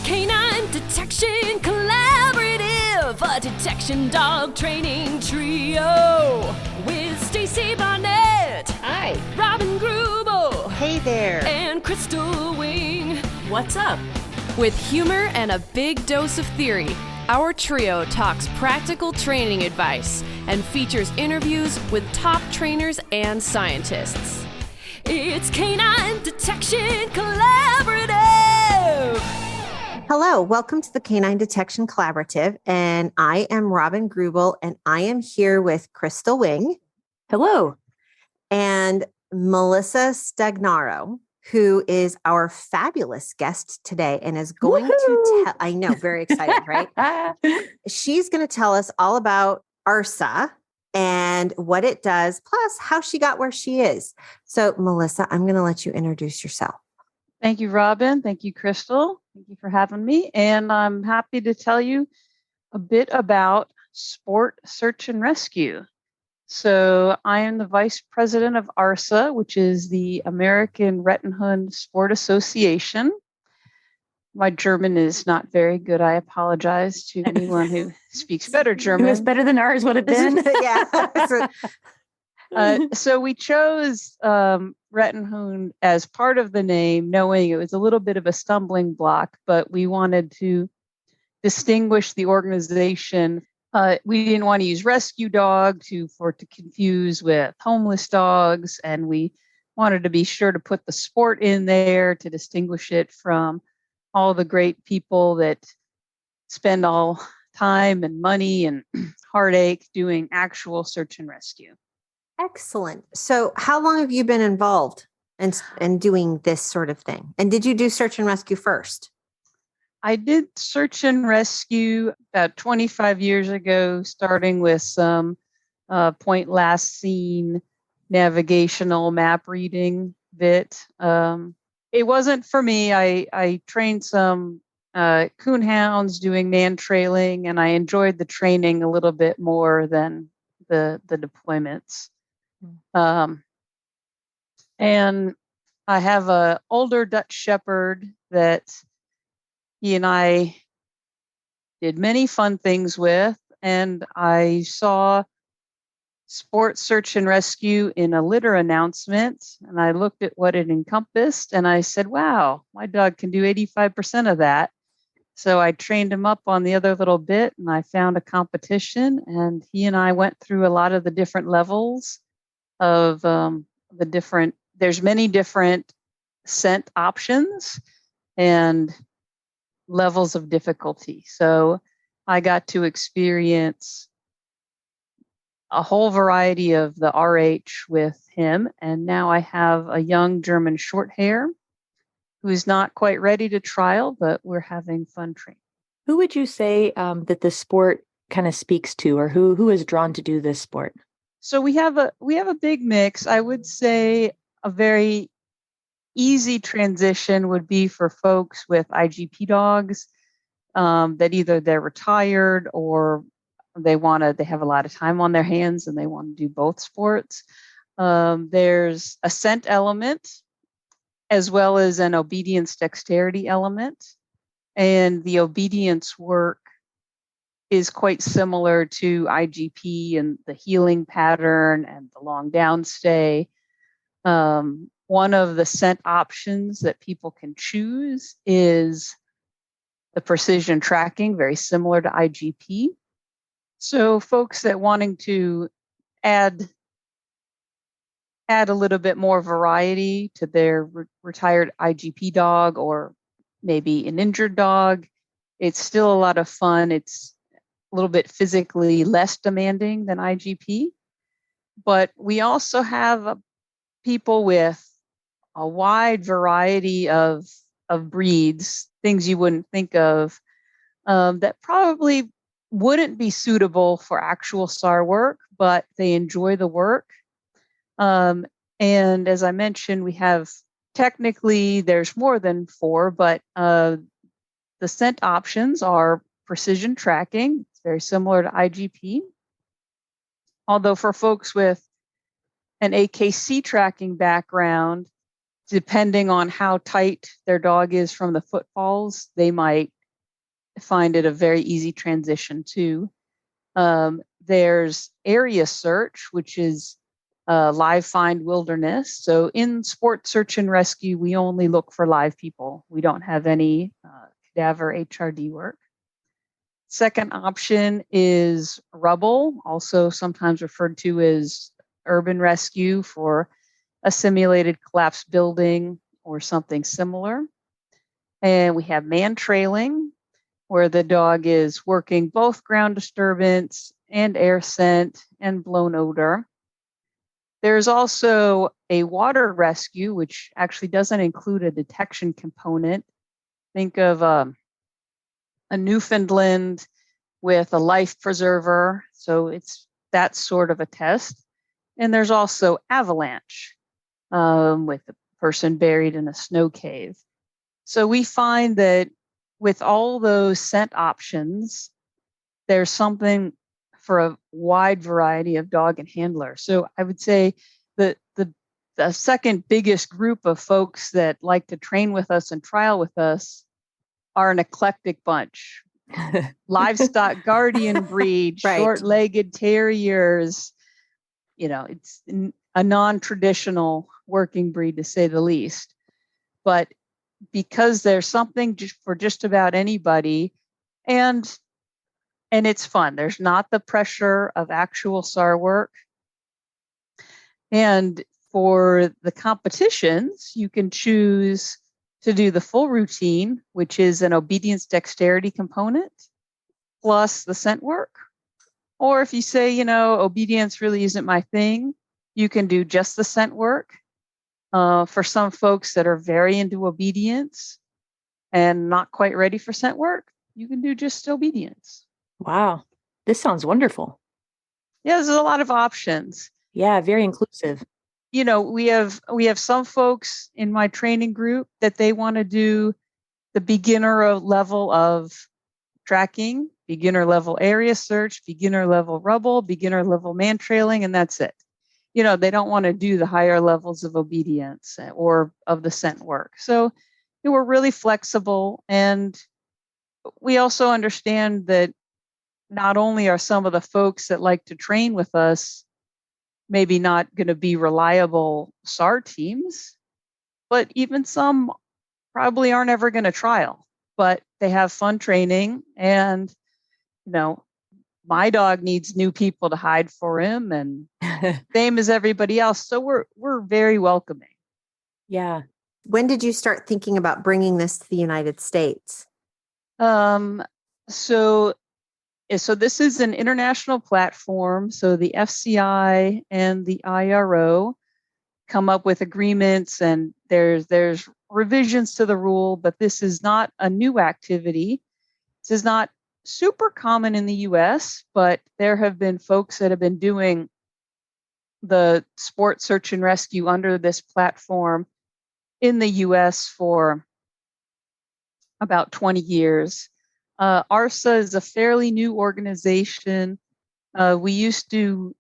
Canine Detection Collaborative, a detection dog training trio with Stacy Barnett. Hi. Robin Grubel. Hey there. And Crystal Wing. What's up? With humor and a big dose of theory, our trio talks practical training advice and features interviews with top trainers and scientists. It's Canine Detection Collaborative. Hello, welcome to the Canine Detection Collaborative, and I am Robin Grubel, and I am here with Crystal Wing. Hello. And Melissa Stagnaro, who is our fabulous guest today and is going to tell, I know, very excited, right? She's going to tell us all about ARSA and what it does, plus how she got where she is. So, Melissa, I'm going to let you introduce yourself. Thank you, Robin. Thank you, Crystal. Thank you for having me. And I'm happy to tell you a bit about sport search and rescue. So I am the vice president of ARSA, which is the American Rettungshunde Sport Association. My German is not very good. I apologize to anyone who speaks better German. It was better than ours would have been. Yeah. So we chose Rettungshunde as part of the name, knowing it was a little bit of a stumbling block, but we wanted to distinguish the organization. We didn't want to use rescue dog to confuse with homeless dogs, and we wanted to be sure to put the sport in there to distinguish it from all the great people that spend all time and money and heartache doing actual search and rescue. Excellent. So how long have you been involved in doing this sort of thing? And did you do search and rescue first? I did search and rescue about 25 years ago, starting with some point last seen navigational map reading bit. It wasn't for me. I trained some coonhounds doing man trailing, and I enjoyed the training a little bit more than the deployments. And I have an older Dutch Shepherd that he and I did many fun things with, and I saw sport search and rescue in a litter announcement, and I looked at what it encompassed, and I said, wow, my dog can do 85% of that. So I trained him up on the other little bit, and I found a competition, and he and I went through a lot of the different levels of there's many different scent options and levels of difficulty. So I got to experience a whole variety of the RH with him. And now I have a young German short hair who's not quite ready to trial, but we're having fun training. Who would you say that the sport kind of speaks to, or who is drawn to do this sport? So we have a big mix. I would say a very easy transition would be for folks with IGP dogs that either they're retired or they have a lot of time on their hands and they want to do both sports. There's a scent element as well as an obedience dexterity element. And the obedience work is quite similar to IGP and the healing pattern and the long downstay. One of the scent options that people can choose is the precision tracking, very similar to IGP. So folks that wanting to add a little bit more variety to their retired IGP dog or maybe an injured dog, it's still a lot of fun. It's a little bit physically less demanding than IGP. But we also have people with a wide variety of breeds, things you wouldn't think of, that probably wouldn't be suitable for actual SAR work, but they enjoy the work. And as I mentioned, we have technically, there's more than 4, but the scent options are precision tracking. It's very similar to IGP. Although for folks with an AKC tracking background, depending on how tight their dog is from the footfalls, they might find it a very easy transition too. There's area search, which is live find wilderness. So in sport search and rescue, we only look for live people. We don't have any cadaver HRD work. Second option is rubble, also sometimes referred to as urban rescue for a simulated collapsed building or something similar. And we have man trailing, where the dog is working both ground disturbance and air scent and blown odor. There's also a water rescue, which actually doesn't include a detection component. Think of a Newfoundland with a life preserver. So it's that sort of a test. And there's also avalanche with a person buried in a snow cave. So we find that with all those scent options, there's something for a wide variety of dog and handler. So I would say that the second biggest group of folks that like to train with us and trial with us are an eclectic bunch. Livestock guardian breed, Right. short-legged terriers. It's a non-traditional working breed, to say the least. But because there's something for just about anybody, and it's fun. There's not the pressure of actual SAR work. And for the competitions, you can choose to do the full routine, which is an obedience dexterity component, plus the scent work. Or if you say, obedience really isn't my thing, you can do just the scent work. For some folks that are very into obedience and not quite ready for scent work, you can do just obedience. Wow. This sounds wonderful. Yeah, there's a lot of options. Yeah, very inclusive. We have some folks in my training group that they want to do the beginner level of tracking, beginner level area search, beginner level rubble, beginner level man trailing, and that's it. They don't want to do the higher levels of obedience or of the scent work. So we're really flexible. And we also understand that not only are some of the folks that like to train with us maybe not going to be reliable SAR teams, but even some probably aren't ever going to trial, but they have fun training. And, my dog needs new people to hide for him, and same as everybody else. So we're very welcoming. Yeah. When did you start thinking about bringing this to the United States? So this is an international platform. So the FCI and the IRO come up with agreements, and there's revisions to the rule, but this is not a new activity. This is not super common in the US, but there have been folks that have been doing the sport search and rescue under this platform in the US for about 20 years. ARSA is a fairly new organization. We used to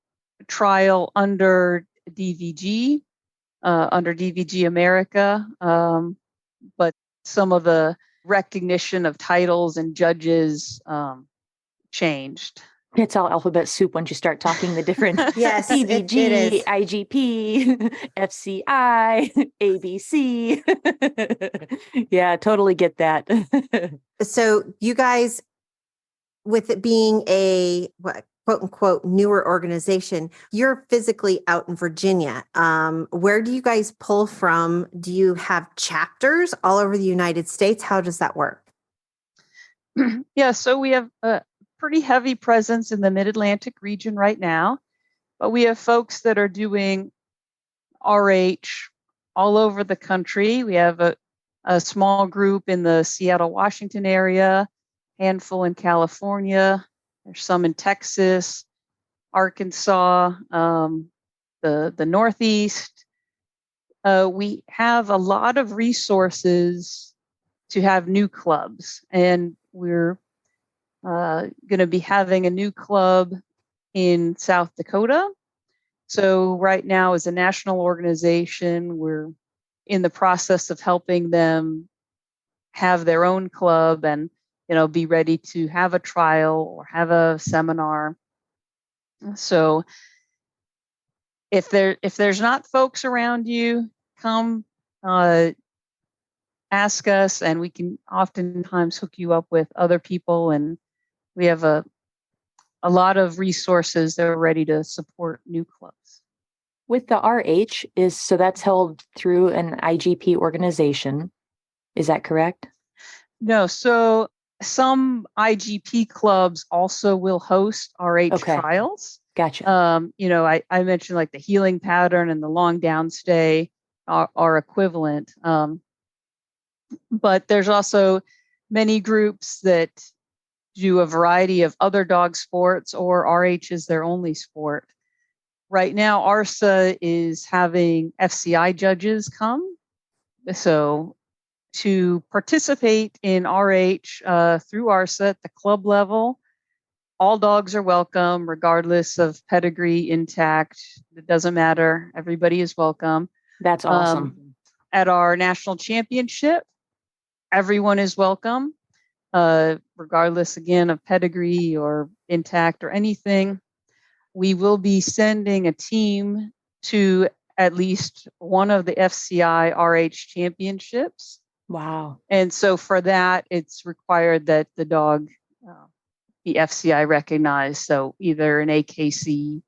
trial under DVG America, but some of the recognition of titles and judges changed. It's all alphabet soup once you start talking the different Yes, DVG, it is. IGP, FCI, ABC. Yeah, totally get that. So you guys, with it being a quote unquote newer organization, you're physically out in Virginia. Where do you guys pull from? Do you have chapters all over the United States? How does that work? Yeah, so we have a pretty heavy presence in the Mid-Atlantic region right now, but we have folks that are doing RH all over the country. We have a small group in the Seattle, Washington area, handful in California. There's some in Texas, Arkansas, the Northeast. We have a lot of resources to have new clubs, and we're going to be having a new club in South Dakota. So right now, as a national organization, we're in the process of helping them have their own club, and be ready to have a trial or have a seminar. So if there's not folks around you, come ask us, and we can oftentimes hook you up with other people. And we have a lot of resources that are ready to support new clubs. With the RH so that's held through an IGP organization. Is that correct? No. So some IGP clubs also will host RH trials. Gotcha. I mentioned like the healing pattern and the long downstay are equivalent. But there's also many groups that do a variety of other dog sports, or RH is their only sport. Right now, ARSA is having FCI judges come. So to participate in RH through ARSA at the club level, all dogs are welcome, regardless of pedigree, intact. It doesn't matter. Everybody is welcome. That's awesome. At our national championship, everyone is welcome, regardless, again, of pedigree or intact or anything. We will be sending a team to at least one of the FCI RH championships. Wow. And so for that, it's required that the dog be FCI recognized. So either an AKC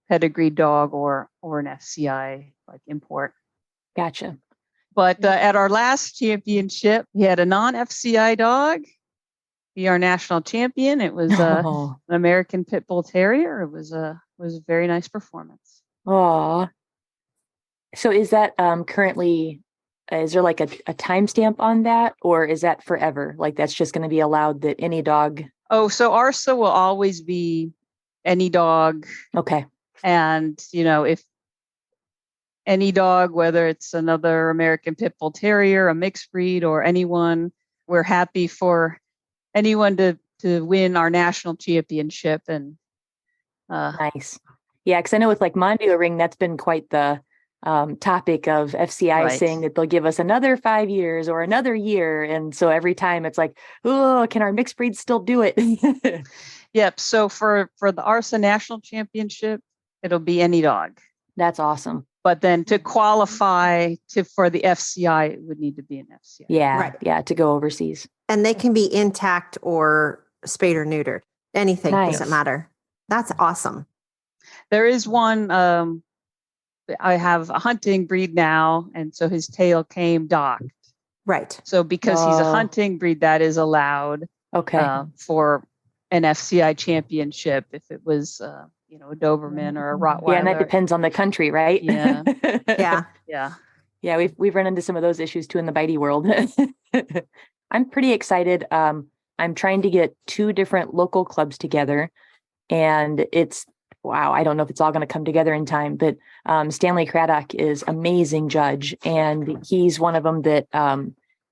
pedigree dog or an FCI like import. Gotcha. But at our last championship, we had a non-FCI dog be our national champion. It was an American Pit Bull Terrier. It was a very nice performance. Oh, so is that currently? Is there like a timestamp on that, or is that forever? Like that's just going to be allowed that any dog? Oh, so ARSA will always be any dog. Okay. And if any dog, whether it's another American Pit Bull Terrier, a mixed breed, or anyone, we're happy for anyone to win our national championship. And nice. Yeah, because I know with like Mondio Ring, that's been quite the topic of FCI saying that they'll give us another 5 years or another year. And so every time it's like, oh, can our mixed breeds still do it? Yep. So for the ARSA National Championship, it'll be any dog. That's awesome. But then to qualify for the FCI, it would need to be an FCI. Yeah. Right. Yeah. To go overseas. And they can be intact or spayed or neutered. Anything doesn't matter. That's awesome. There is one, I have a hunting breed now, and so his tail came docked. Right. So because he's a hunting breed, that is allowed for an FCI championship. If it was, a Doberman or a Rottweiler. Yeah, and that depends on the country, right? Yeah. Yeah. Yeah, we've run into some of those issues too in the bitey world. I'm pretty excited. I'm trying to get 2 different local clubs together, and it's wow, I don't know if it's all going to come together in time, but Stanley Craddock is amazing judge, and he's one of them that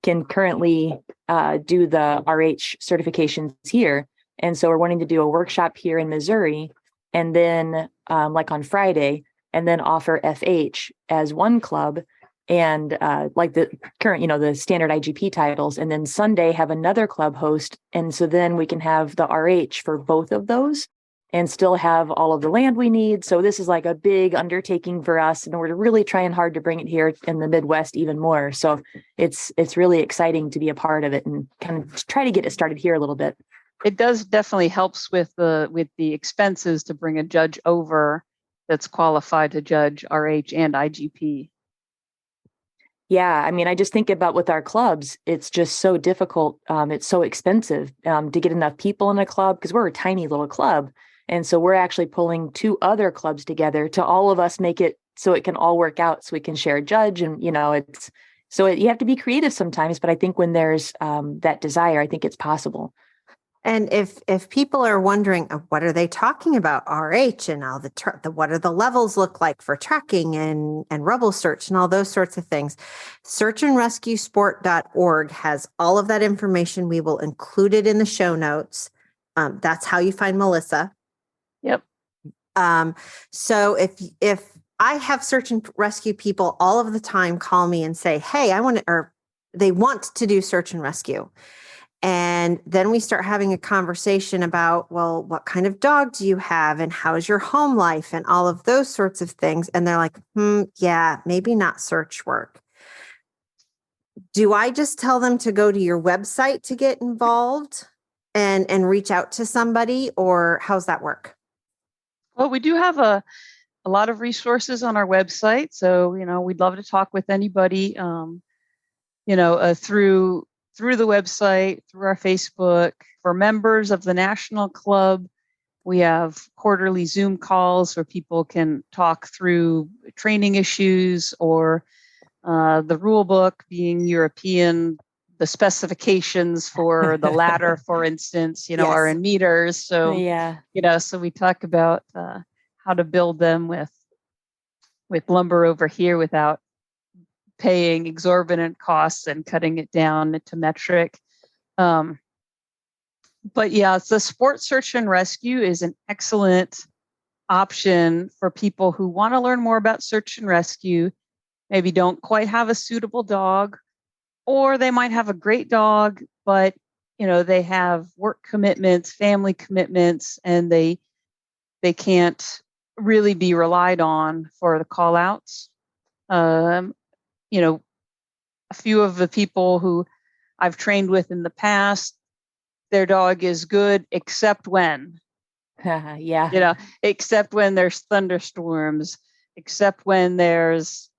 can currently do the RH certifications here. And so we're wanting to do a workshop here in Missouri, and then like on Friday, and then offer FH as one club, and like the current, the standard IGP titles, and then Sunday have another club host. And so then we can have the RH for both of those and still have all of the land we need. So this is like a big undertaking for us, and we're really trying hard to bring it here in the Midwest even more. So it's really exciting to be a part of it and kind of try to get it started here a little bit. It does definitely helps with the expenses to bring a judge over that's qualified to judge RH and IGP. Yeah, I mean, I just think about with our clubs, it's just so difficult. It's so expensive to get enough people in a club because we're a tiny little club. And so we're actually pulling 2 other clubs together to all of us make it so it can all work out, so we can share a judge. And, you have to be creative sometimes. But I think when there's that desire, I think it's possible. And if people are wondering, what are they talking about, RH and all what are the levels look like for tracking and rubble search and all those sorts of things, searchandrescuesport.org has all of that information. We will include it in the show notes. That's how you find Melissa. Yep. So if I have search and rescue people all of the time call me and say, hey, I want to, or they want to do search and rescue. And then we start having a conversation about, well, what kind of dog do you have? And how's your home life? And all of those sorts of things. And they're like, yeah, maybe not search work. Do I just tell them to go to your website to get involved and reach out to somebody, or how's that work? Well, we do have a lot of resources on our website. So, we'd love to talk with anybody, through the website, through our Facebook. For members of the National Club, we have quarterly Zoom calls where people can talk through training issues or the rule book, being European, the specifications for the ladder, for instance, Yes. are in meters. So, Yeah. So we talk about how to build them with lumber over here without paying exorbitant costs and cutting it down to metric. But yeah, the sports search and rescue is an excellent option for people who want to learn more about search and rescue, maybe don't quite have a suitable dog, or they might have a great dog, but they have work commitments, family commitments, and they can't really be relied on for the call outs. A few of the people who I've trained with in the past, their dog is good except when, Yeah. Except when there's thunderstorms, except when there's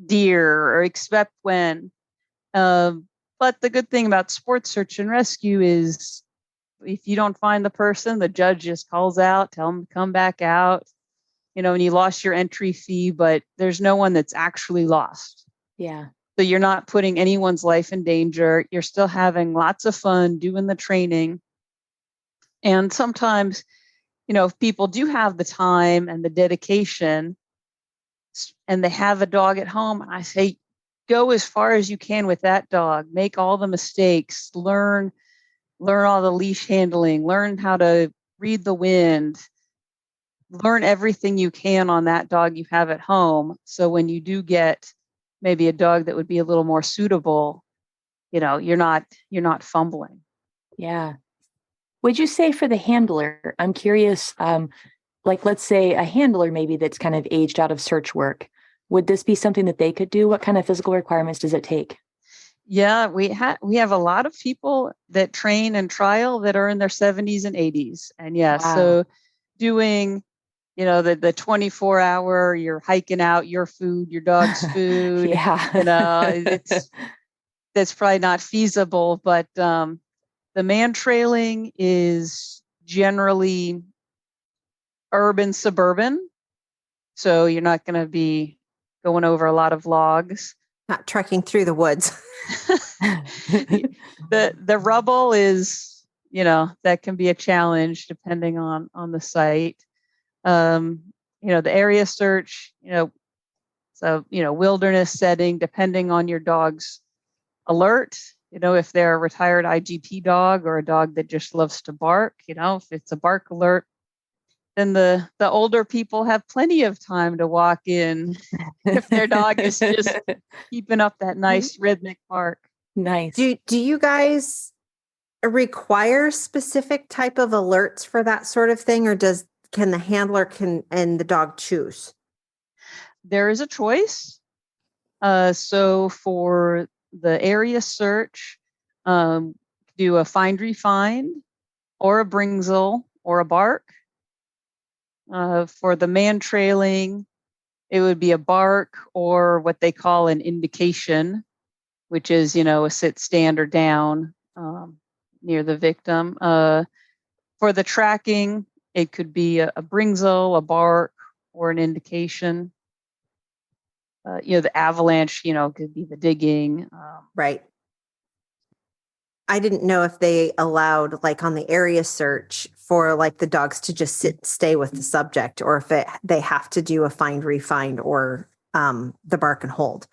deer, or except when. But the good thing about sports search and rescue is if you don't find the person, the judge just calls out, tell them to come back out, and you lost your entry fee, but there's no one that's actually lost. Yeah. So you're not putting anyone's life in danger. You're still having lots of fun doing the training. And sometimes, if people do have the time and the dedication and they have a dog at home, I say, go as far as you can with that dog, make all the mistakes, learn all the leash handling, learn how to read the wind, learn everything you can on that dog you have at home. So when you do get maybe a dog that would be a little more suitable, you're not fumbling. Yeah. Would you say for the handler, I'm curious, let's say a handler maybe that's kind of aged out of search work, would this be something that they could do? What kind of physical requirements does it take? Yeah, we have a lot of people that train and trial that are in their 70s and 80s. And yeah, Wow. So doing, the 24-hour, you're hiking out your food, your dog's food, Yeah. that's probably not feasible. But the man trailing is generally urban, suburban. So you're not going to be going over a lot of logs. Not trekking through the woods. The rubble is, that can be a challenge depending on the site. The area search, so, wilderness setting, depending on your dog's alert, if they're a retired IGP dog or a dog that just loves to bark, if it's a bark alert, then the older people have plenty of time to walk in if their dog is just keeping up that nice rhythmic bark. Nice. Do you guys require specific type of alerts for that sort of thing, or can the handler and the dog choose? There is a choice. So for the area search, do a find refind or a bringsel or a bark. For the man trailing, it would be a bark or what they call an indication, which is, a sit, stand, or down near the victim. For the tracking, it could be a bringsel, a bark, or an indication. The avalanche, could be the digging. Right. I didn't know if they allowed, on the area search, for the dogs to just stay with the subject, or if they have to do a find, refind, or the bark and hold.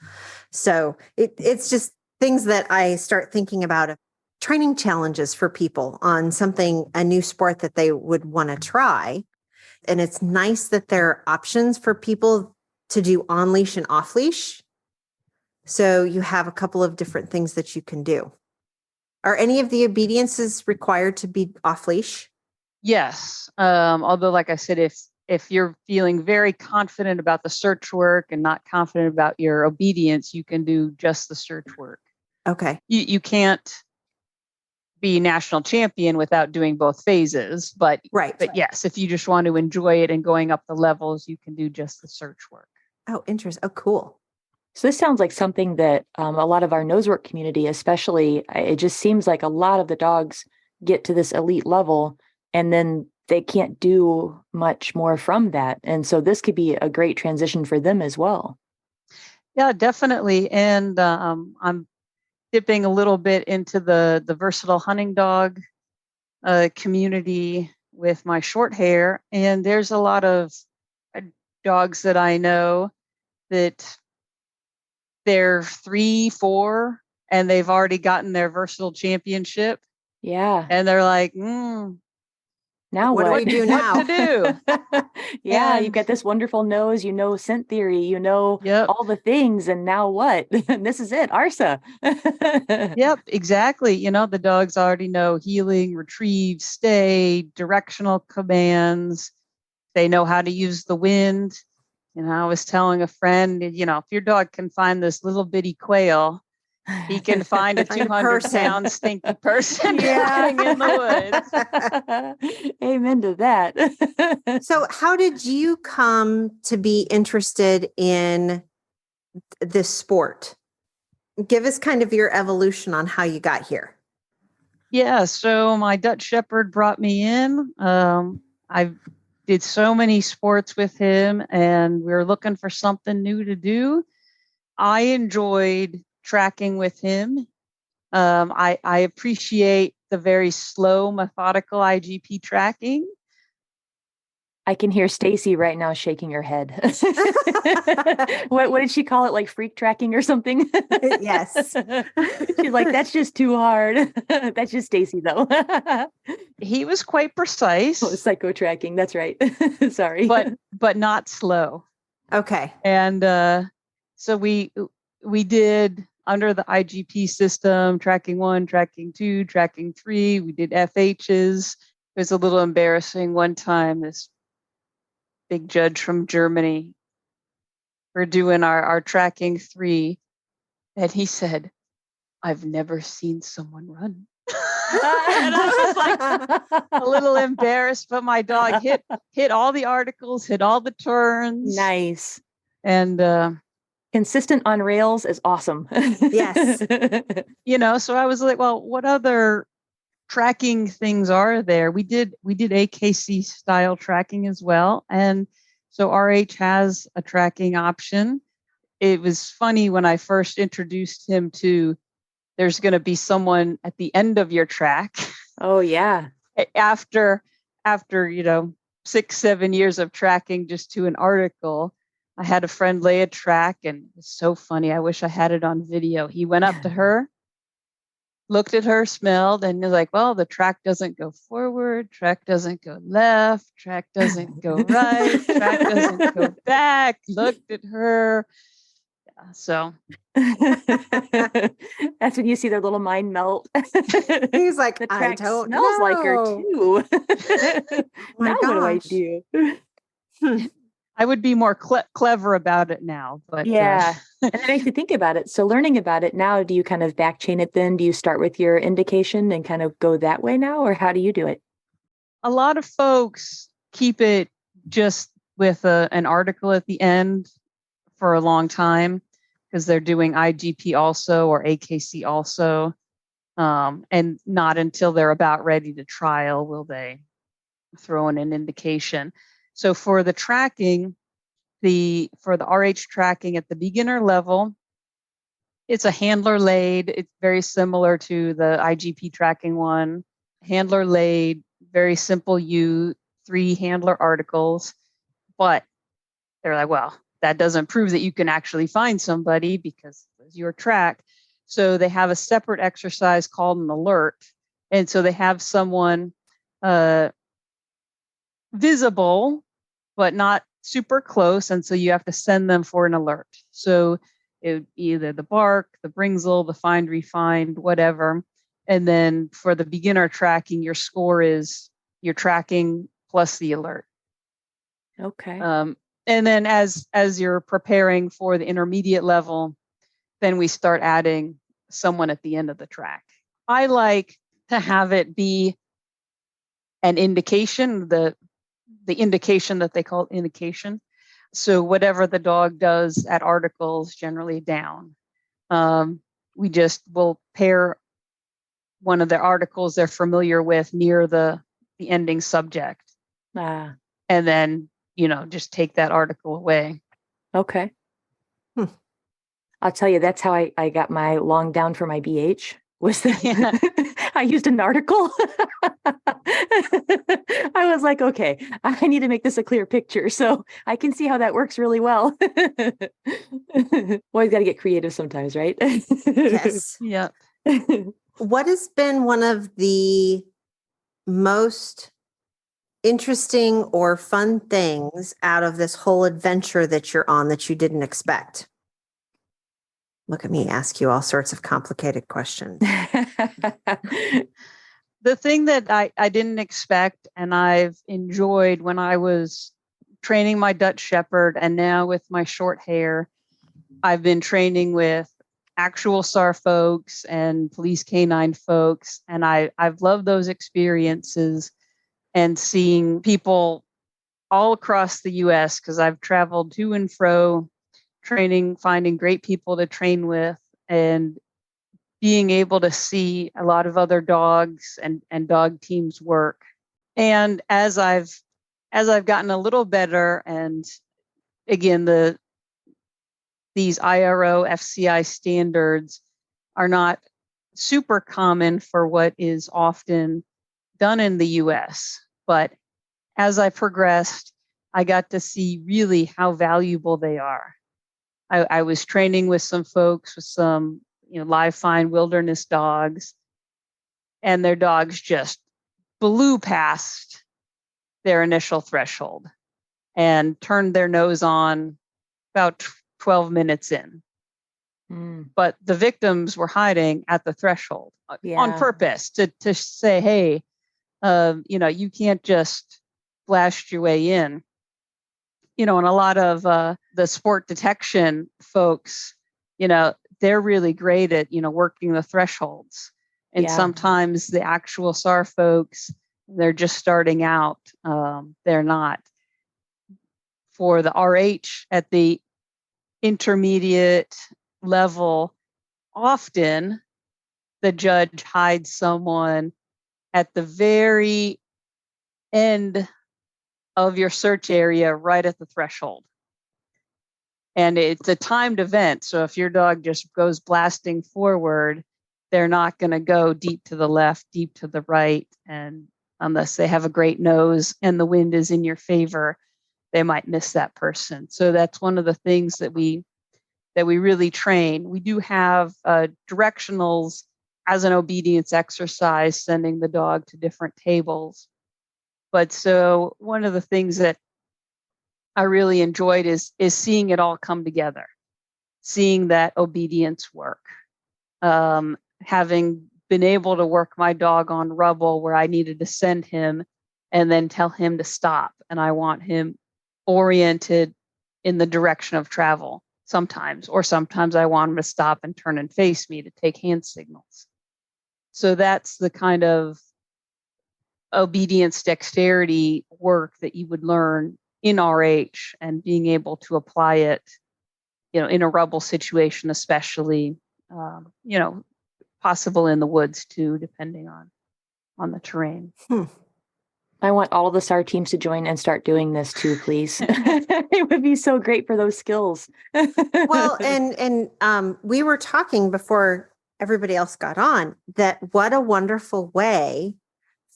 So it's just things that I start thinking about, training challenges for people on a new sport that they would want to try. And it's nice that there are options for people to do on leash and off leash. So you have a couple of different things that you can do. Are any of the obediences required to be off leash? Yes. Although, like I said, if you're feeling very confident about the search work and not confident about your obedience, you can do just the search work. Okay. You can't be national champion without doing both phases, but yes, if you just want to enjoy it and going up the levels, you can do just the search work. Oh, interesting. Oh, cool. So this sounds like something that a lot of our nosework community, especially, it just seems like a lot of the dogs get to this elite level and then they can't do much more from that. And so this could be a great transition for them as well. Yeah, definitely. And I'm dipping a little bit into the versatile hunting dog community with my short hair. And there's a lot of dogs that I know that they're 3, 4, and they've already gotten their versatile championship. Yeah. And they're like, now what do we do now? What to do? Yeah, you've got this wonderful nose, scent theory, all the things, and now what? This is it, ARSA. Yep, exactly. The dogs already know healing, retrieve, stay, directional commands. They know how to use the wind. I was telling a friend, if your dog can find this little bitty quail, he can find a 200-pound stinky person in the woods. Amen to that. So how did you come to be interested in this sport? Give us kind of your evolution on how you got here. Yeah, so my Dutch Shepherd brought me in. I did so many sports with him, and we were looking for something new to do. I enjoyed tracking with him. I appreciate the very slow, methodical IGP tracking. I can hear Stacy right now shaking her head. What did she call it? Like freak tracking or something? Yes. She's like, that's just too hard. That's just Stacy though. He was quite precise. Oh, psycho tracking. That's right. Sorry. But not slow. Okay. And so we did under the IGP system, tracking 1, tracking 2, tracking 3. We did FHs. It was a little embarrassing one time. This big judge from Germany, we're doing our tracking 3. And he said, I've never seen someone run. And I was like a little embarrassed, but my dog hit all the articles, hit all the turns. Nice. And consistent on rails is awesome. Yes. So I was like, well, what other tracking things are there? We did AKC style tracking as well. And so RH has a tracking option. It was funny when I first introduced him to, there's going to be someone at the end of your track. Oh yeah. After 6-7 years of tracking just to an article, I had a friend lay a track, and it's so funny. I wish I had it on video. He went up to her, looked at her, smelled, and was like, well, the track doesn't go forward, track doesn't go left, track doesn't go right, track doesn't go back, looked at her. Yeah, so that's when you see their little mind melt. He's like, the I track don't smells know. like her too. Now what do I do? I would be more clever about it now, but yeah. And it makes you think about it. So learning about it now, do you kind of back chain it then? Do you start with your indication and kind of go that way now, or how do you do it? A lot of folks keep it just with an article at the end for a long time because they're doing IGP also or AKC also. And not until they're about ready to trial will they throw in an indication. So for the tracking, for the RH tracking at the beginner level, it's a handler laid. It's very similar to the IGP tracking one. Handler laid, very simple 3 handler articles. But they're like, well, that doesn't prove that you can actually find somebody because it's your track. So they have a separate exercise called an alert. And so they have someone visible, but not super close. And so you have to send them for an alert. So It would be either the bark, the Bringsel, the find, refind, whatever. And then for the beginner tracking, your score is your tracking plus the alert. Okay. And then as you're preparing for the intermediate level, then we start adding someone at the end of the track. I like to have it be an indication, the indication that they call indication. So whatever the dog does at articles, generally down. We just will pair one of their articles they're familiar with near the ending subject. And then, just take that article away. Okay. I'll tell you, that's how I got my long down for my BH. I used an article. I was like, okay, I need to make this a clear picture. So I can see how that works really well. Always got to get creative sometimes, right? Yes. Yeah. What has been one of the most interesting or fun things out of this whole adventure that you're on that you didn't expect? Look at me ask you all sorts of complicated questions. The thing that I didn't expect and I've enjoyed when I was training my Dutch Shepherd, and now with my short hair, I've been training with actual SAR folks and police canine folks. And I've loved those experiences and seeing people all across the US, because I've traveled to and fro training, finding great people to train with, and being able to see a lot of other dogs and dog teams work. And as I've gotten a little better, and again, these IRO FCI standards are not super common for what is often done in the US. But as I progressed, I got to see really how valuable they are. I was training with some folks with some, live fine wilderness dogs, and their dogs just blew past their initial threshold and turned their nose on about 12 minutes in. But the victims were hiding at the threshold on purpose to say, hey, you can't just blast your way in. And a lot of the sport detection folks, they're really great at, working the thresholds. And sometimes the actual SAR folks, they're just starting out. They're not. For the RH at the intermediate level, often the judge hides someone at the very end of your search area, right at the threshold. And it's a timed event. So if your dog just goes blasting forward, they're not going to go deep to the left, deep to the right. And unless they have a great nose and the wind is in your favor, they might miss that person. So that's one of the things that we really train. We do have directionals as an obedience exercise, sending the dog to different tables. But so one of the things that I really enjoyed is seeing it all come together, seeing that obedience work. Having been able to work my dog on rubble where I needed to send him and then tell him to stop. And I want him oriented in the direction of travel sometimes, or sometimes I want him to stop and turn and face me to take hand signals. So that's the kind of obedience dexterity work that you would learn in RH, and being able to apply it, in a rubble situation, especially, possible in the woods too, depending on the terrain. I want all the SAR teams to join and start doing this too, please. It would be so great for those skills. Well, and we were talking before everybody else got on that what a wonderful way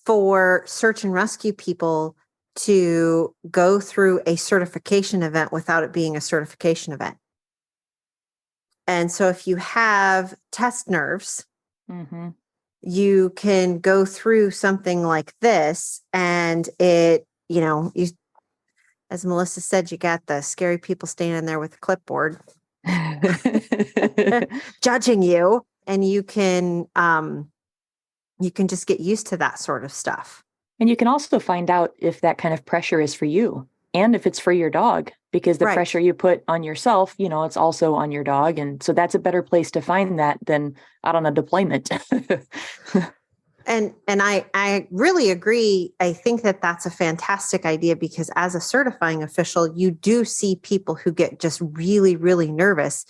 for search and rescue people to go through a certification event without it being a certification event. And so if you have test nerves, you can go through something like this, and it, as Melissa said, you got the scary people standing there with a clipboard judging you, and you can just get used to that sort of stuff. And you can also find out if that kind of pressure is for you and if it's for your dog, because the pressure you put on yourself, it's also on your dog. And so that's a better place to find that than out on a deployment. And I really agree. I think that that's a fantastic idea, because as a certifying official, you do see people who get just really, really nervous.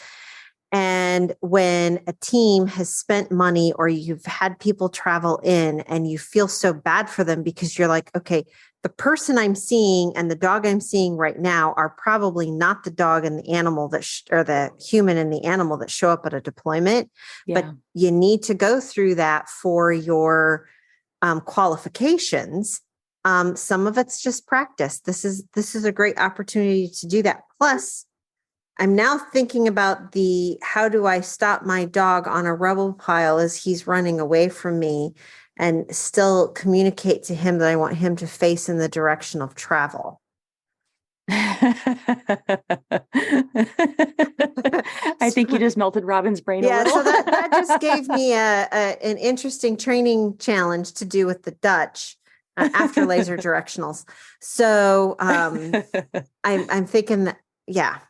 And when a team has spent money, or you've had people travel in, and you feel so bad for them because you're like, okay, the person I'm seeing and the dog I'm seeing right now are probably not the dog and the animal or the human and the animal that show up at a deployment. Yeah. But you need to go through that for your qualifications. Some of it's just practice. This is a great opportunity to do that. Plus, I'm now thinking about how do I stop my dog on a rubble pile as he's running away from me, and still communicate to him that I want him to face in the direction of travel. I think you just melted Robin's brain a little. So that just gave me an interesting training challenge to do with the Dutch after laser directionals. So I'm thinking that, yeah.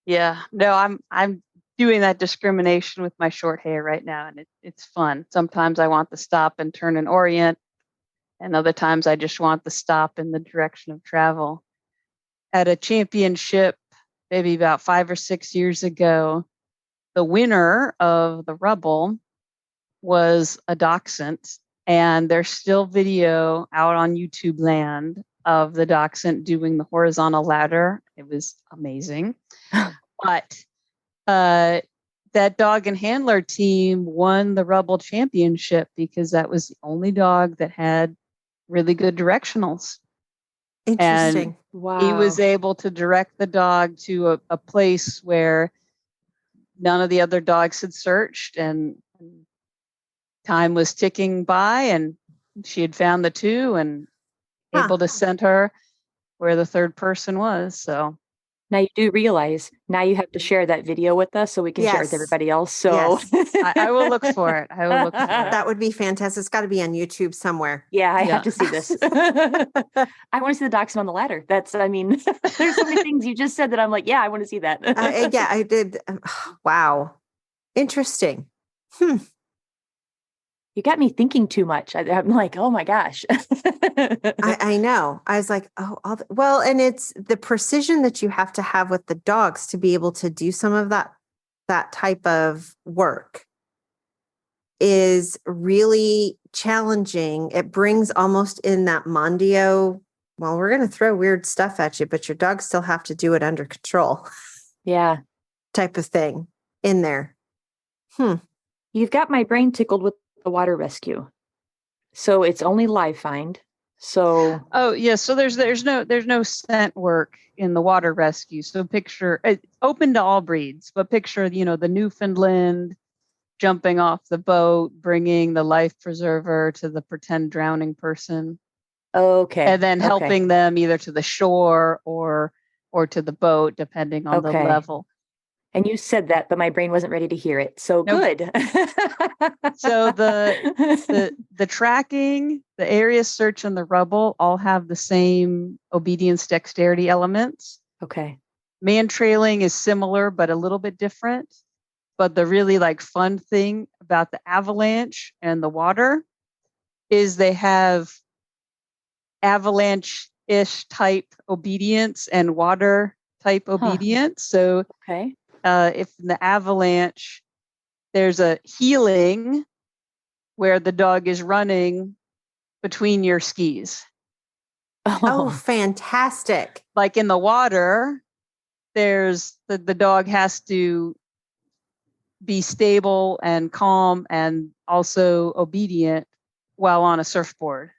Yeah, no, I'm doing that discrimination with my short hair right now, and it's fun. Sometimes I want to stop and turn and orient, and other times I just want to stop in the direction of travel. At a championship, maybe about 5 or 6 years ago, the winner of the rubble was a dachshund, and there's still video out on YouTube land of the dachshund doing the horizontal ladder. It was amazing. But that dog and handler team won the rubble championship because that was the only dog that had really good directionals. Interesting. And wow. He was able to direct the dog to a place where none of the other dogs had searched, and time was ticking by, and she had found the two and able to send her where the third person was. So now you do realize now you have to share that video with us so we can share it with everybody else. So I will look for it. I will look for it. That would be fantastic. It's got to be on YouTube somewhere. Yeah, I have to see this. I want to see the dachshund on the ladder. there's so many things you just said that I'm like, yeah, I want to see that. Yeah, I did. Wow. Interesting. You got me thinking too much. I'm like, oh my gosh. I know. I was like, well, and it's the precision that you have to have with the dogs to be able to do some of that type of work is really challenging. It brings almost in that Mondio, well, we're going to throw weird stuff at you, but your dogs still have to do it under control. Yeah. Type of thing in there. You've got my brain tickled with the water rescue. So it's only live find. So so there's no scent work in the water rescue. So picture it's open to all breeds, but picture the Newfoundland jumping off the boat, bringing the life preserver to the pretend drowning person. Okay. And then helping them either to the shore or to the boat, depending on the level. And you said that, but my brain wasn't ready to hear it. So good. So the tracking, the area search, and the rubble all have the same obedience dexterity elements. Okay. Man trailing is similar, but a little bit different. But the really fun thing about the avalanche and the water is they have avalanche-ish type obedience and water type obedience. So if in the avalanche, there's a heeling where the dog is running between your skis. Oh, fantastic. Like in the water, there's the dog has to be stable and calm and also obedient while on a surfboard.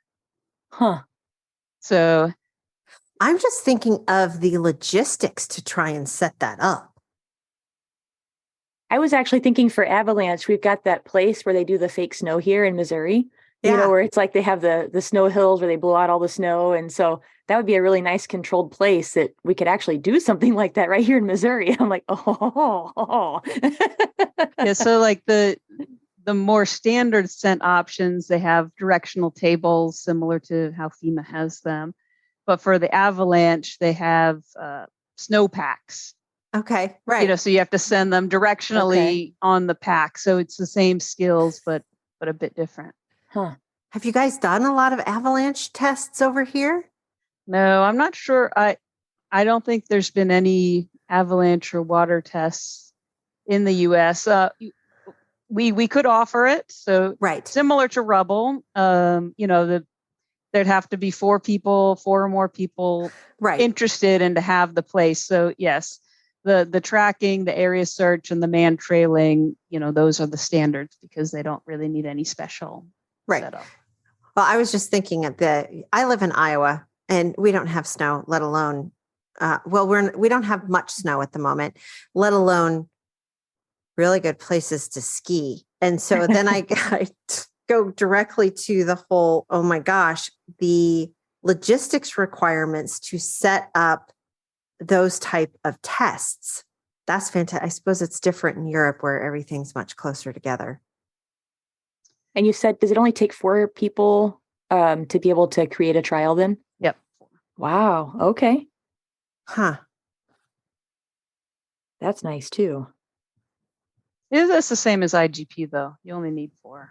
So I'm just thinking of the logistics to try and set that up. I was actually thinking for avalanche, we've got that place where they do the fake snow here in Missouri. Yeah. where it's like they have the snow hills where they blow out all the snow. And so that would be a really nice controlled place that we could actually do something like that right here in Missouri. I'm like, oh. Yeah, so like the more standard scent options, they have directional tables similar to how FEMA has them. But for the avalanche, they have snow packs. Okay. Right. So you have to send them directionally on the pack. So it's the same skills, but a bit different. Huh. Have you guys done a lot of avalanche tests over here? No, I'm not sure. I don't think there's been any avalanche or water tests in the U.S. We could offer it. So right, similar to rubble, there'd have to be four or more people right, interested and to have the place. So yes, the tracking, the area search, and the man trailing, those are the standards because they don't really need any special setup. Well, I was just thinking I live in Iowa and we don't have snow, let alone, we don't have much snow at the moment, let alone really good places to ski. And so then I go directly to the whole, oh my gosh, the logistics requirements to set up those type of tests. That's fantastic. I suppose it's different in Europe where everything's much closer together. And you said, does it only take 4 people to be able to create a trial then? Yep. Wow. Okay. Huh. That's nice too. It's the same as IGP though. You only need 4.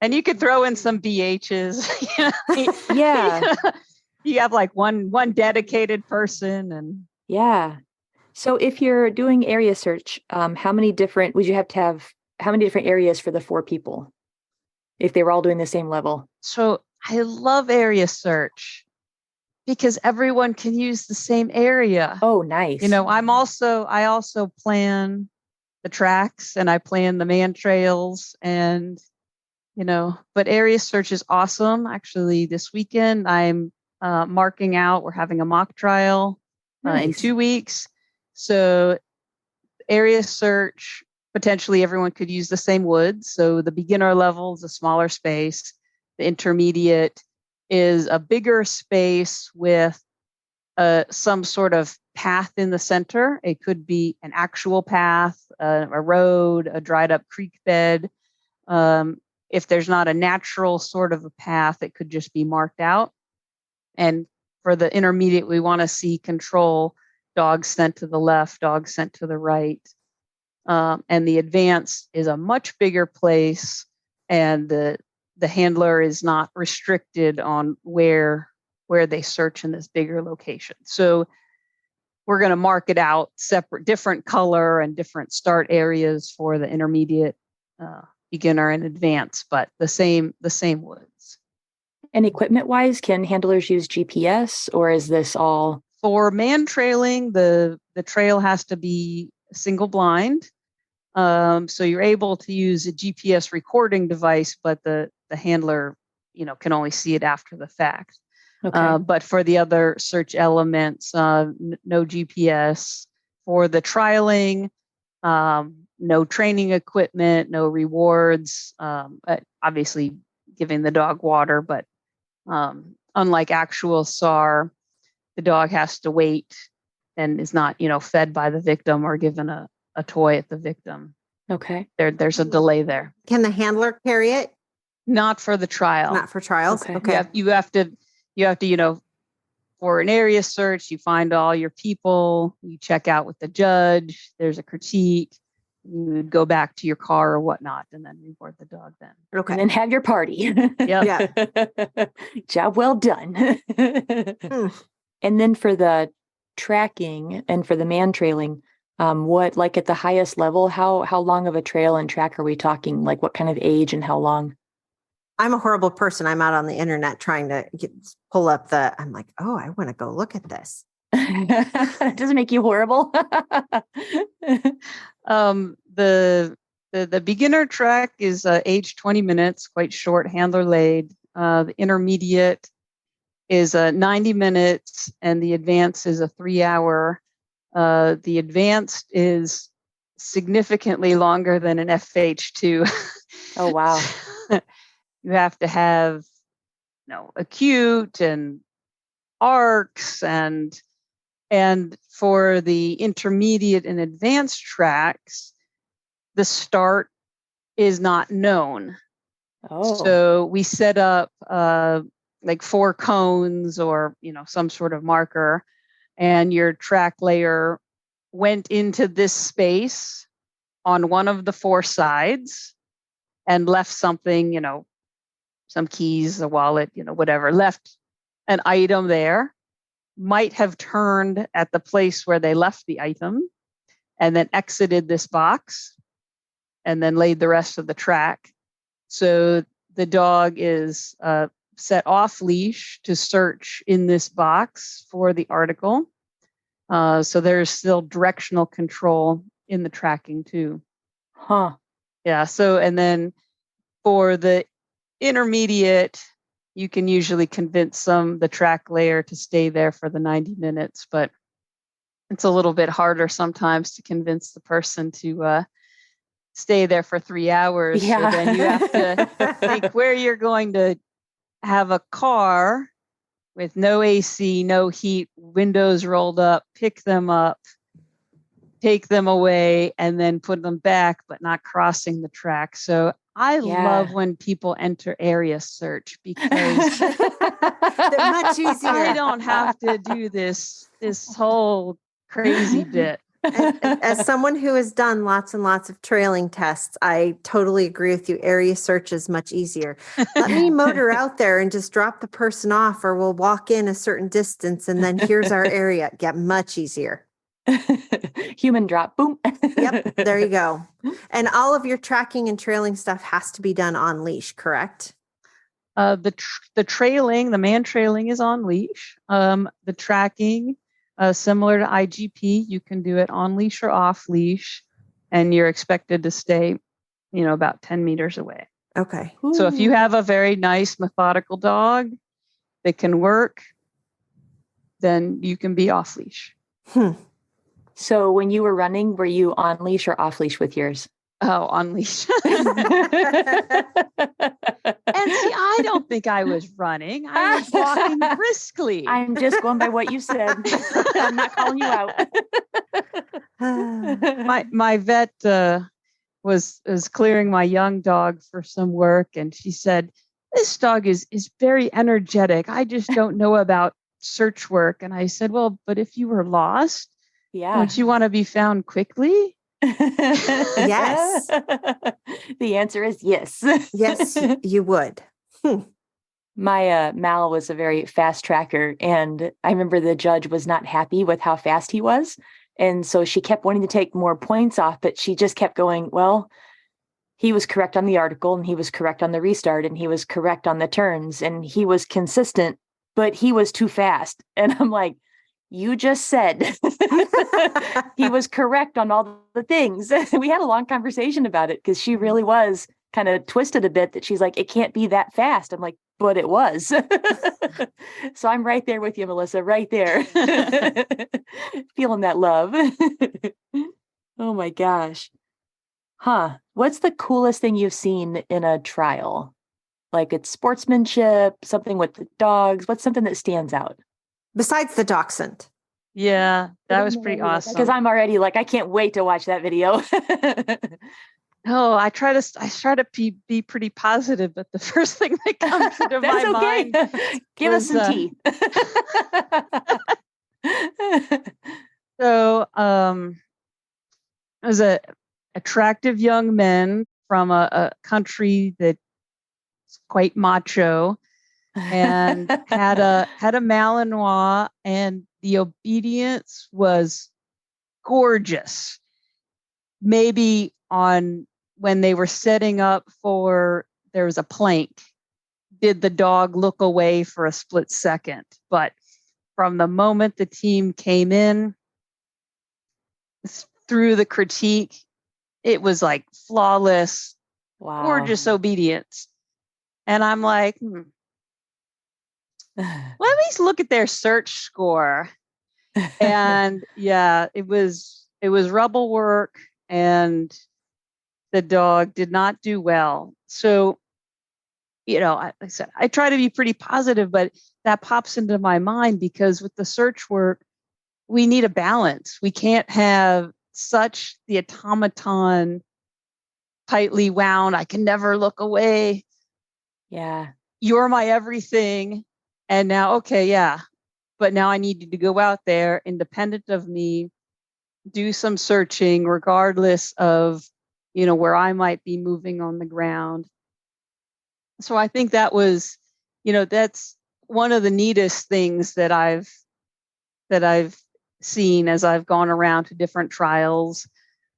And you could throw in some BHs. Yeah. You have like one dedicated person and yeah. So if you're doing area search, how many different areas for the 4 people? If they were all doing the same level. So I love area search because everyone can use the same area. Oh, nice. I also plan the tracks and I plan the man trails and, but area search is awesome. Actually, this weekend I'm marking out, we're having a mock trial in 2 weeks. So area search, potentially everyone could use the same woods. So the beginner level is a smaller space. The intermediate is a bigger space with some sort of path in the center. It could be an actual path, a road, a dried up creek bed. If there's not a natural sort of a path, it could just be marked out. And for the intermediate, we want to see control, dogs sent to the left, dogs sent to the right. And the advance is a much bigger place, and the handler is not restricted on where they search in this bigger location. So we're going to mark it out separate, different color and different start areas for the intermediate, beginner, and advance, but the same woods. And equipment wise, can handlers use GPS, or is this all for man trailing? The trail has to be single blind. So you're able to use a GPS recording device, but the handler, can only see it after the fact. okay? But for the other search elements, no GPS. For the trialing, no training equipment, no rewards. Obviously, giving the dog water, but unlike actual SAR, the dog has to wait and is not, fed by the victim or given a toy at the victim. Okay. There's a delay there. Can the handler carry it? Not for the trial. Not for trials. Okay. You have to, for an area search, you find all your people, you check out with the judge, there's a critique, you would go back to your car or whatnot, and then reward the dog then. Okay. And then have your party. Yeah. Job well done. And then for the tracking and for the man trailing, what, like at the highest level, how long of a trail and track are we talking? Like what kind of age and how long? I'm a horrible person. I'm out on the internet trying to pull up I'm like, oh, I want to go look at this. Does it make you horrible? The beginner track is age 20 minutes, quite short, handler laid. The intermediate is 90 minutes, and the advanced is a 3-hour. The advanced is significantly longer than an FH2. Oh, wow. You have to have, acute and arcs and for the intermediate and advanced tracks, the start is not known. Oh. So we set up like 4 cones or, some sort of marker, and your track layer went into this space on one of the 4 sides and left something, some keys, a wallet, whatever, left an item there, might have turned at the place where they left the item and then exited this box and then laid the rest of the track. So the dog is set off leash to search in this box for the article. So there's still directional control in the tracking too. Huh. Yeah. So, and then for the intermediate, you can usually convince the track layer to stay there for the 90 minutes, but it's a little bit harder sometimes to convince the person to stay there for 3 hours. Yeah. So then you have to think where you're going to have a car with no AC, no heat, windows rolled up, pick them up, take them away, and then put them back, but not crossing the track. So I love when people enter area search because They're much easier. I don't have to do this whole crazy bit. As someone who has done lots and lots of trailing tests, I totally agree with you. Area search is much easier. Let me motor out there and just drop the person off, or we'll walk in a certain distance and then here's our area. Get much easier. Human drop, boom. Yep, there you go. And all of your tracking and trailing stuff has to be done on leash, correct? The trailing, the man trailing is on leash. The tracking, similar to IGP, you can do it on leash or off leash, and you're expected to stay, about 10 meters away. Okay. So if you have a very nice methodical dog that can work, then you can be off leash. So when you were running, were you on leash or off leash with yours? Oh, on leash. And see, I don't think I was running. I was walking briskly. I'm just going by what you said. I'm not calling you out. My vet was clearing my young dog for some work, and she said, "This dog is very energetic. I just don't know about search work." And I said, "Well, but if you were lost, don't you want to be found quickly?" Yes. The answer is yes. Yes, you would. My Mal was a very fast tracker, and I remember the judge was not happy with how fast he was. And so she kept wanting to take more points off, but she just kept going, well, he was correct on the article, and he was correct on the restart, and he was correct on the turns, and he was consistent, but he was too fast. And I'm like, you just said he was correct on all the things. We had a long conversation about it because she really was kind of twisted a bit, that she's like, it can't be that fast. I'm like, but it was. So I'm right there with you, Melissa, right there. Feeling that love. Oh my gosh. Huh. What's the coolest thing you've seen in a trial? Like it's sportsmanship, something with the dogs. What's something that stands out? Besides the dachshund. Yeah, that was pretty awesome. Because I'm already like, I can't wait to watch that video. Oh, I try to be pretty positive, but the first thing that comes into my mind, give us some tea. So, as a attractive young men from a country that's quite macho, and had a Malinois, and the obedience was gorgeous. Maybe when they were setting up there was a plank, did the dog look away for a split second? But from the moment the team came in, through the critique, it was like flawless, gorgeous obedience. And I'm like, let me look at their search score. And yeah, it was rubble work, and the dog did not do well. So like I said, I try to be pretty positive, but that pops into my mind because with the search work, we need a balance. We can't have such the automaton tightly wound. I can never look away. Yeah. You're my everything. And now, okay, yeah. But now I need to go out there independent of me, do some searching regardless of, where I might be moving on the ground. So I think that was, that's one of the neatest things that I've seen as I've gone around to different trials,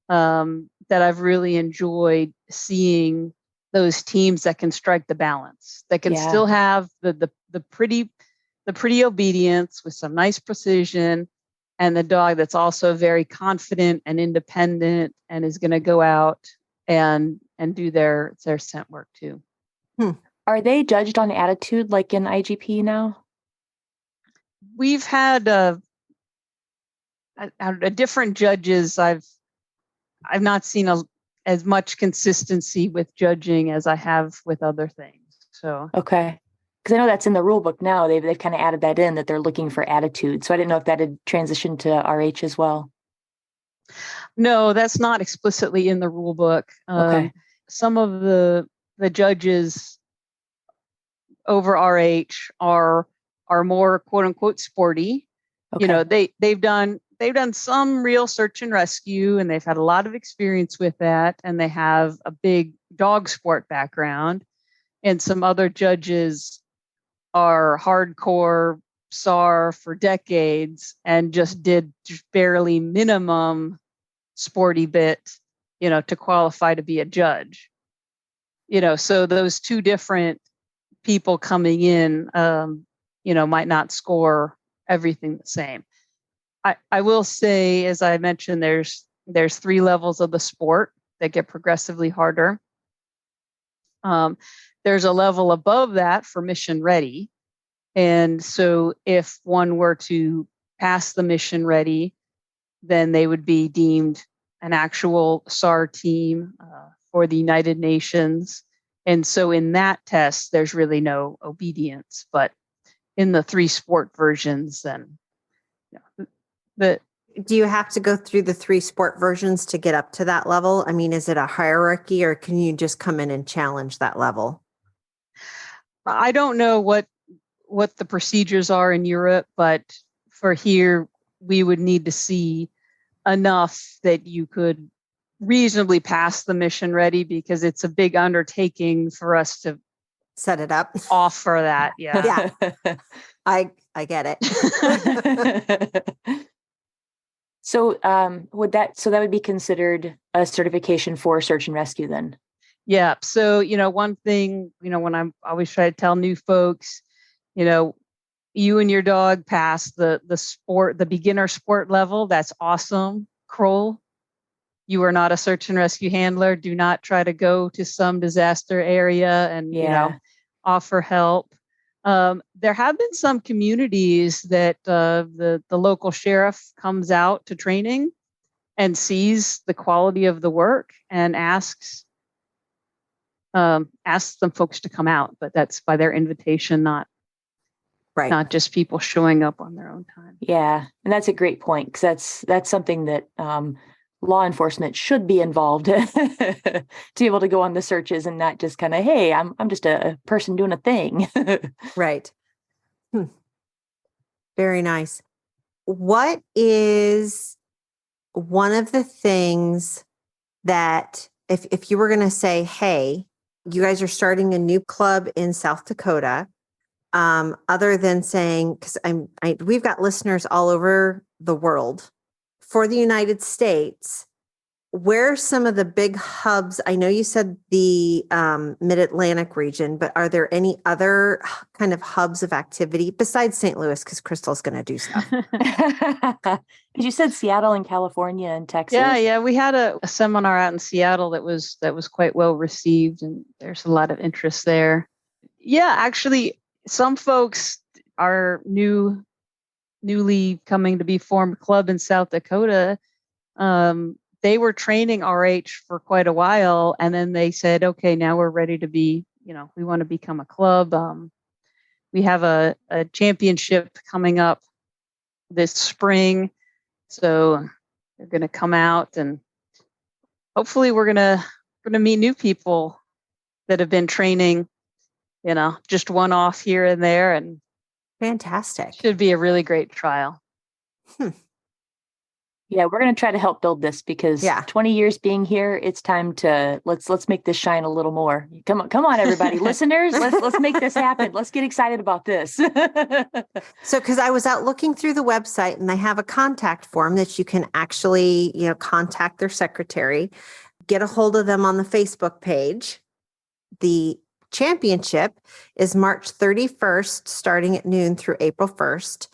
that I've really enjoyed seeing those teams that can strike the balance, that can still have the pretty obedience with some nice precision, and the dog that's also very confident and independent and is going to go out and do their scent work too. Are they judged on attitude like in IGP now? We've had a different judges. I've not seen as much consistency with judging as I have with other things. So okay, because I know that's in the rule book now. They've kind of added that in, that they're looking for attitude. So I didn't know if that had transitioned to RH as well. No, that's not explicitly in the rule book. Okay. Some of the judges over RH are more quote unquote sporty. Okay. They've done some real search and rescue, and they've had a lot of experience with that, and they have a big dog sport background. And some other judges are hardcore SAR for decades and just did barely minimum sporty bit, to qualify to be a judge. So those two different people coming in, might not score everything the same. I will say, as I mentioned, there's 3 levels of the sport that get progressively harder. There's a level above that for mission ready. And so if one were to pass the mission ready, then they would be deemed an actual SAR team for the United Nations. And so in that test, there's really no obedience. But in the 3 sport versions, then do you have to go through the 3 sport versions to get up to that level? I mean, is it a hierarchy, or can you just come in and challenge that level? I don't know what the procedures are in Europe, but for here, we would need to see enough that you could reasonably pass the mission ready, because it's a big undertaking for us to set it up, offer that. Yeah. I get it. So that would be considered a certification for search and rescue then? Yeah. So, one thing, when I'm always trying to tell new folks, you and your dog pass the beginner sport level. That's awesome. Kroll, you are not a search and rescue handler. Do not try to go to some disaster area and, offer help. There have been some communities that the local sheriff comes out to training and sees the quality of the work and asks some folks to come out, but that's by their invitation, not just people showing up on their own time. Yeah, and that's a great point, because that's something that law enforcement should be involved to be able to go on the searches and not just kind of, hey, I'm just a person doing a thing. Right. Very nice. What is one of the things that if you were going to say, hey, you guys are starting a new club in South Dakota, other than saying, because we've got listeners all over the world, for the United States, where are some of the big hubs? I know you said the Mid-Atlantic region, but are there any other kind of hubs of activity besides St. Louis? Because Crystal's going to do stuff. You said Seattle and California and Texas. Yeah. We had a seminar out in Seattle that was quite well received, and there's a lot of interest there. Yeah, actually, some folks are newly coming to be formed club in South Dakota. They were training RH for quite a while, and then they said, okay, now we're ready to be, we want to become a club. We have a championship coming up this spring. So they're going to come out, and hopefully we're going to meet new people that have been training, just one off here and there, and Fantastic. should be a really great trial. Yeah, we're going to try to help build this because 20 years being here, it's time to let's make this shine a little more. Come on, everybody, listeners, let's make this happen. Let's get excited about this. So, because I was out looking through the website, and they have a contact form that you can actually, contact their secretary, get a hold of them on the Facebook page. The championship is March 31st, starting at noon through April 1st.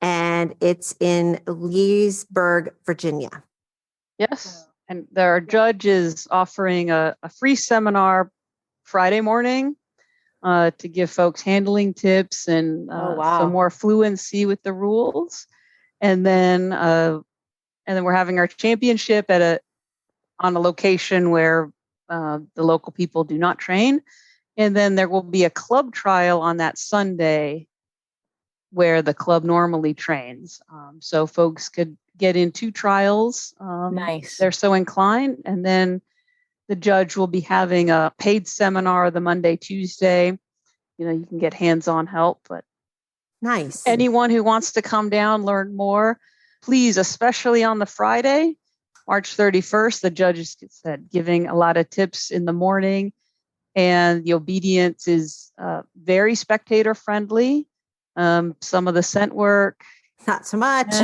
And it's in Leesburg, Virginia. Yes. And our judge is offering a free seminar Friday morning to give folks handling tips and some more fluency with the rules. And then we're having our championship on a location where the local people do not train. And then there will be a club trial on that Sunday where the club normally trains. So folks could get in 2 trials. Nice. They're so inclined. And then the judge will be having a paid seminar the Monday, Tuesday. You can get hands-on help, but nice. Anyone who wants to come down, learn more, please, especially on the Friday, March 31st, the judge said giving a lot of tips in the morning, and the obedience is very spectator friendly. Some of the scent work, not so much. It's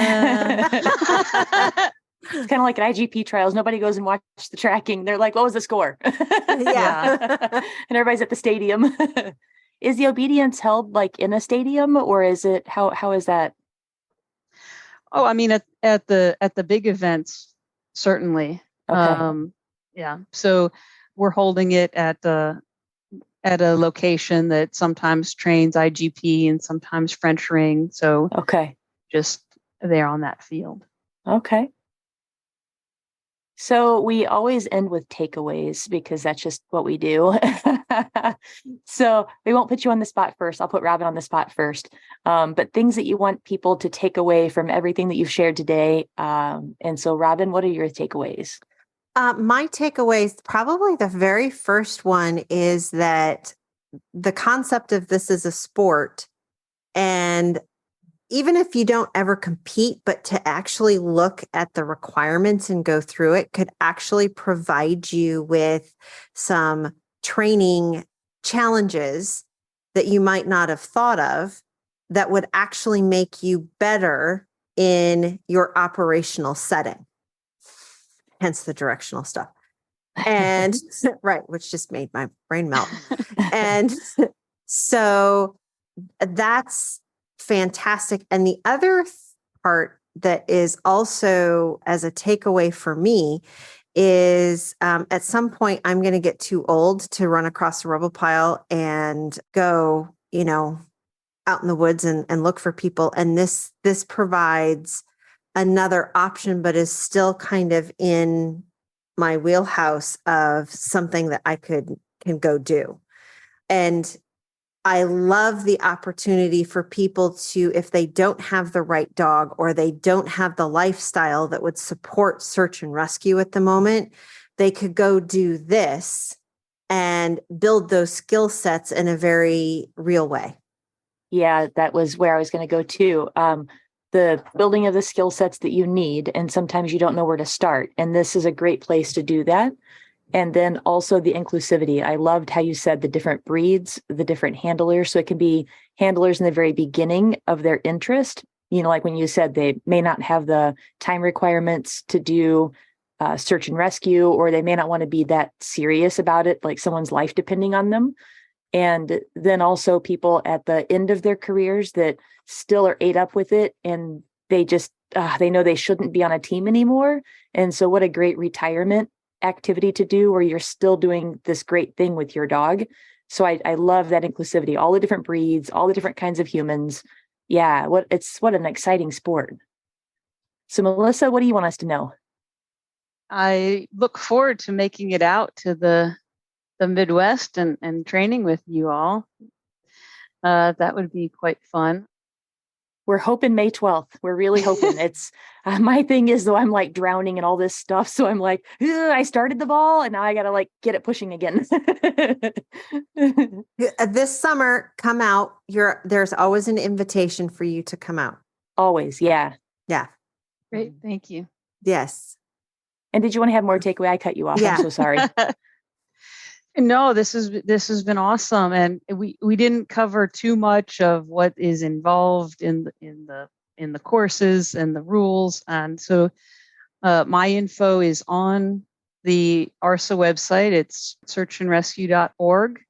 kind of like at IGP trials. Nobody goes and watches the tracking. They're like, what was the score? Yeah. And everybody's at the stadium. Is the obedience held like in a stadium, or is it, how is that? Oh, I mean, at the big events, certainly. Okay. Yeah. So we're holding it at a location that sometimes trains IGP and sometimes French ring. So just there on that field. Okay. So we always end with takeaways because that's just what we do. So we won't put you on the spot first. I'll put Robin on the spot first. But things that you want people to take away from everything that you've shared today. And so Robin, what are your takeaways? My takeaways, probably the very first one, is that the concept of this is a sport, and even if you don't ever compete, but to actually look at the requirements and go through it could actually provide you with some training challenges that you might not have thought of that would actually make you better in your operational setting. Hence the directional stuff. And right, which just made my brain melt. And so that's fantastic. And the other part that is also as a takeaway for me is at some point I'm going to get too old to run across a rubble pile and go, out in the woods and look for people. And this provides another option, but is still kind of in my wheelhouse of something that I can go do. And I love the opportunity for people to, if they don't have the right dog or they don't have the lifestyle that would support search and rescue at the moment, they could go do this and build those skill sets in a very real way. Yeah, that was where I was going to go too. The building of the skill sets that you need, and sometimes you don't know where to start. And this is a great place to do that. And then also the inclusivity. I loved how you said the different breeds, the different handlers. So it can be handlers in the very beginning of their interest. Like when you said they may not have the time requirements to do search and rescue, or they may not want to be that serious about it, like someone's life depending on them. And then also people at the end of their careers that still are ate up with it, and they just, they know they shouldn't be on a team anymore. And so what a great retirement activity to do where you're still doing this great thing with your dog. So I love that inclusivity, all the different breeds, all the different kinds of humans. Yeah, what an exciting sport. So Melissa, what do you want us to know? I look forward to making it out to the the Midwest and training with you all. That would be quite fun. We're hoping May 12th. We're really hoping. It's my thing is though, I'm like drowning in all this stuff. So I'm like, I started the ball and now I got to like get it pushing again. This summer, come out. There's always an invitation for you to come out. Always. Yeah. Yeah. Great. Thank you. Yes. And did you want to have more takeaway? I cut you off. Yeah. I'm so sorry. No, this has been awesome, and we didn't cover too much of what is involved in the courses and the rules, and so my info is on the ARSA website. It's searchandrescue.org.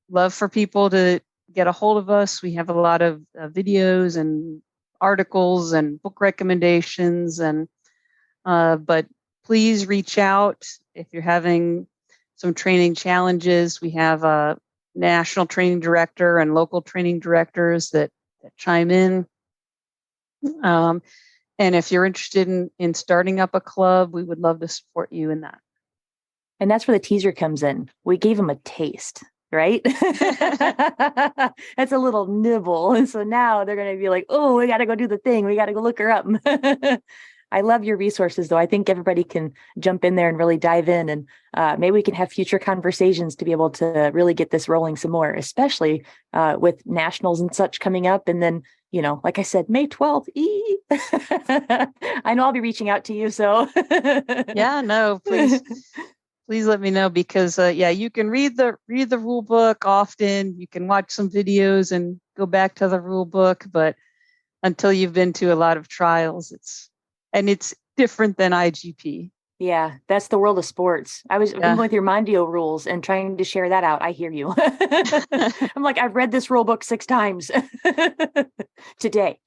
Love for people to get a hold of us. We have a lot of videos and articles and book recommendations, and but please reach out if you're having some training challenges. We have a national training director and local training directors that chime in. And if you're interested in starting up a club, we would love to support you in that. And that's where the teaser comes in. We gave them a taste, right? That's a little nibble. And so now they're going to be like, oh, we got to go do the thing. We got to go look her up. I love your resources, though. I think everybody can jump in there and really dive in. And maybe we can have future conversations to be able to really get this rolling some more, especially with nationals and such coming up. And then, like I said, May 12th. I know I'll be reaching out to you. So yeah, no, please let me know because you can read the rule book often. You can watch some videos and go back to the rule book. But until you've been to a lot of trials, it's different than IGP. Yeah, that's the world of sports. I've been going through Mondio rules and trying to share that out. I hear you. I'm like, I've read this rule book 6 times today.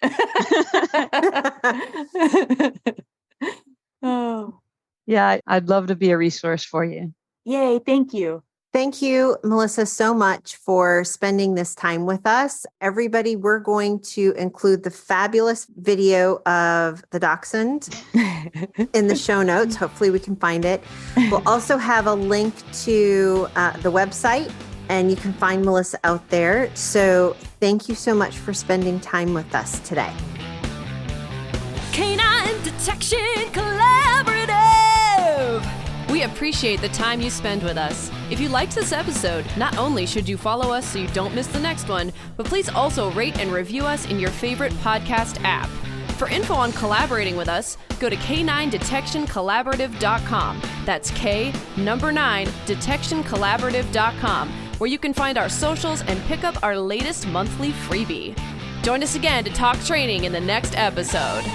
Oh, yeah. I'd love to be a resource for you. Yay. Thank you. Thank you, Melissa, so much for spending this time with us. Everybody, we're going to include the fabulous video of the dachshund in the show notes. Hopefully we can find it. We'll also have a link to the website, and you can find Melissa out there. So thank you so much for spending time with us today. Canine Detection Collaborative! We appreciate the time you spend with us. If you liked this episode, not only should you follow us so you don't miss the next one, but please also rate and review us in your favorite podcast app. For info on collaborating with us, go to k9detectioncollaborative.com. That's K9 detectioncollaborative.com, where you can find our socials and pick up our latest monthly freebie. Join us again to talk training in the next episode.